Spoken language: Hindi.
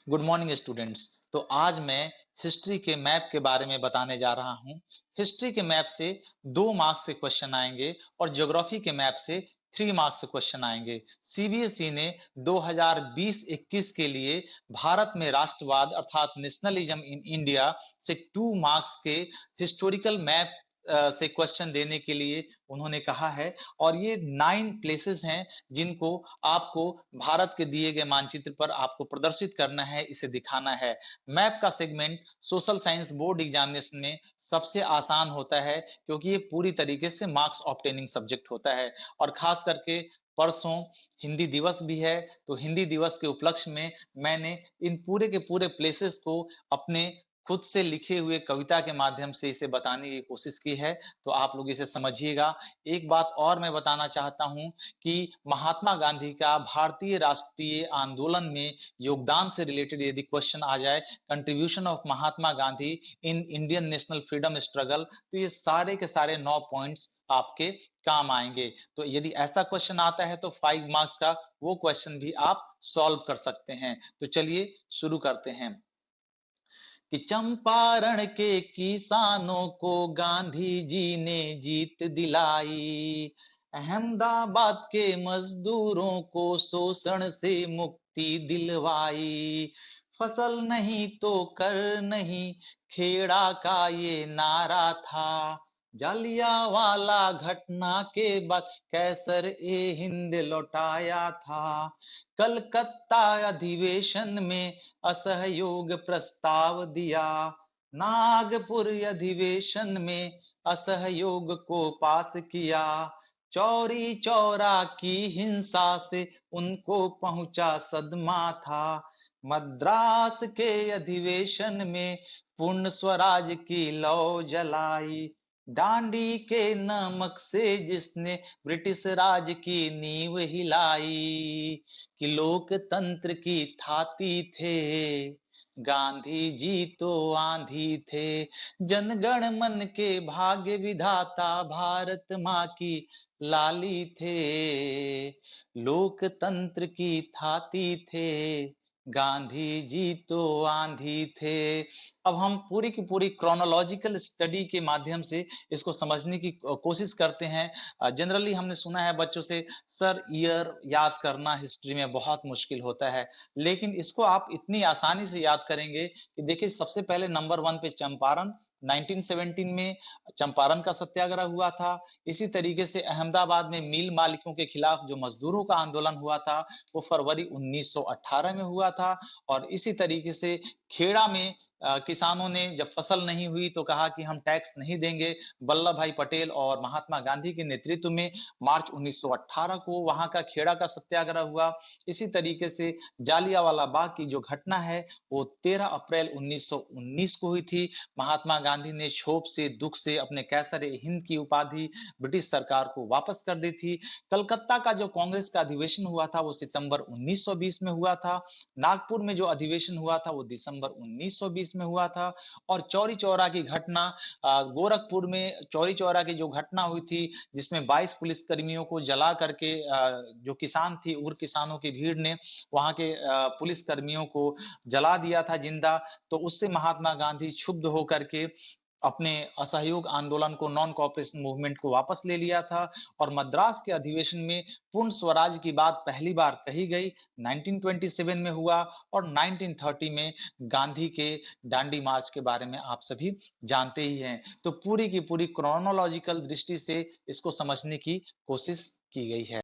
Good morning students. तो आज मैं हिस्ट्री के मैप के बारे में बताने जा रहा हूं। हिस्ट्री के मैप से 2 मार्क्स से क्वेश्चन आएंगे और ज्योग्राफी के मैप से 3 मार्क्स से क्वेश्चन आएंगे। सीबीएसई ने 2020-21 के लिए भारत में राष्ट्रवाद अर्थात नेशनलिज्म इन इंडिया से 2 मार्क्स के हिस्टोरिकल मैप से क्वेश्चन देने के लिए उन्होंने कहा है। और ये 9 प्लेसेस हैं जिनको आपको भारत के दिए गए मानचित्र पर आपको प्रदर्शित करना है, इसे दिखाना है। मैप का segment social science board examination में सबसे आसान होता है क्योंकि ये पूरी तरीके से मार्क्स ऑब्टेनिंग सब्जेक्ट होता है। और खास करके परसों हिंदी दिवस भी है, तो हिंदी दिवस के उपलक्ष्य में मैंने इन पूरे के पूरे प्लेसेस को अपने खुद से लिखे हुए कविता के माध्यम से इसे बताने की कोशिश की है। तो आप लोग इसे समझिएगा। एक बात और मैं बताना चाहता हूं कि महात्मा गांधी का भारतीय राष्ट्रीय आंदोलन में योगदान से रिलेटेड यदि क्वेश्चन आ जाए, contribution of Mahatma Gandhi in Indian national freedom struggle, तो ये सारे के सारे 9 पॉइंट्स आपके काम आएंगे। तो यदि ऐसा क्वेश्चन आता है तो 5 मार्क्स का वो क्वेश्चन भी आप सॉल्व कर सकते हैं। तो चलिए शुरू करते हैं कि चंपारण के किसानों को गांधी जी ने जीत दिलाई, अहमदाबाद के मजदूरों को शोषण से मुक्ति दिलवाई, फसल नहीं तो कर नहीं, खेड़ा का ये नारा था, जालियांवाला घटना के बाद कैसर ए हिंद लौटाया था, कलकत्ता अधिवेशन में असहयोग प्रस्ताव दिया, नागपुर अधिवेशन में असहयोग को पास किया, चौरी चौरा की हिंसा से उनको पहुंचा सदमा था, मद्रास के अधिवेशन में पूर्ण स्वराज की लौ जलाई, डांडी के नमक से जिसने ब्रिटिश राज की नींव हिलाई, कि लोकतंत्र की थाती थे गांधी जी तो आंधी थे, जनगण मन के भाग्य विधाता भारत माँ की लाली थे, लोकतंत्र की थाती थे गांधी जी तो आंधी थे। अब हम पूरी की पूरी क्रोनोलॉजिकल स्टडी के माध्यम से इसको समझने की कोशिश करते हैं। जनरली हमने सुना है बच्चों से, सर ईयर याद करना हिस्ट्री में बहुत मुश्किल होता है, लेकिन इसको आप इतनी आसानी से याद करेंगे कि देखिए सबसे पहले नंबर 1 पे चंपारण, 1917 में चंपारण का सत्याग्रह हुआ था। इसी तरीके से अहमदाबाद में मिल मालिकों के खिलाफ जो मजदूरों का आंदोलन हुआ था वो फरवरी 1918 में हुआ था। और इसी तरीके से खेड़ा में किसानों ने जब फसल नहीं हुई तो कहा कि हम टैक्स नहीं देंगे। वल्लभ भाई पटेल और महात्मा गांधी के नेतृत्व में मार्च 1918 को वहां का खेड़ा का सत्याग्रह हुआ। इसी तरीके से जालियांवाला बाग की जो घटना है वो 13 अप्रैल 1919 को हुई थी। महात्मा गांधी ने क्षोभ से, दुख से अपने कैसर ए हिंद की उपाधि ब्रिटिश सरकार को वापस कर दी थी। कलकत्ता का जो कांग्रेस का अधिवेशन हुआ था वो सितंबर 1920 में हुआ था। नागपुर में जो अधिवेशन हुआ था वो दिसंबर 1920 में हुआ था। और चौरी चौरा की घटना, गोरखपुर में चौरी चौरा की जो घटना हुई थी जिसमें 22 पुलिस कर्मियों को जला करके जो किसान थी, उग्र किसानों की भीड़ ने वहां के पुलिस कर्मियों को जला दिया था जिंदा। तो उससे महात्मा गांधी क्षुब्ध होकर के अपने असहयोग आंदोलन को, नॉन कॉपरेशन मूवमेंट को वापस ले लिया था। और मद्रास के अधिवेशन में पूर्ण स्वराज की बात पहली बार कही गई 1927 में हुआ। और 1930 में गांधी के दांडी मार्च के बारे में आप सभी जानते ही हैं। तो पूरी की पूरी क्रोनोलॉजिकल दृष्टि से इसको समझने की कोशिश की गई है।